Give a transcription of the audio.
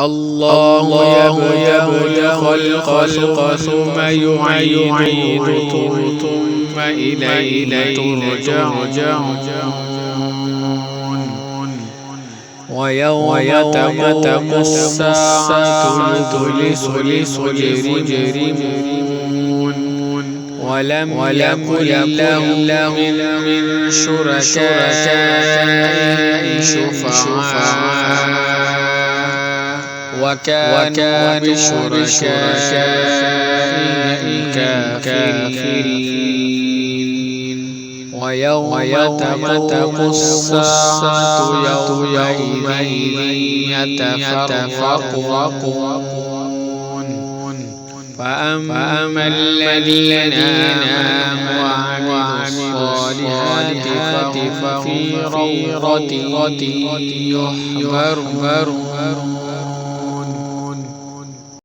الله يبدأ الخلق ثم يعيد ثم إليه ترجعون ويوم تقوم الساعة يبلس المجرمون ولم يكن لهم من شركائهم شفعاء وكانوا بشركائهم كافرين ويوم تقوم الساعة يومئذ يتفرقون فأما الذين آمنوا وعملوا الصالحات فهم في روضة يحبرون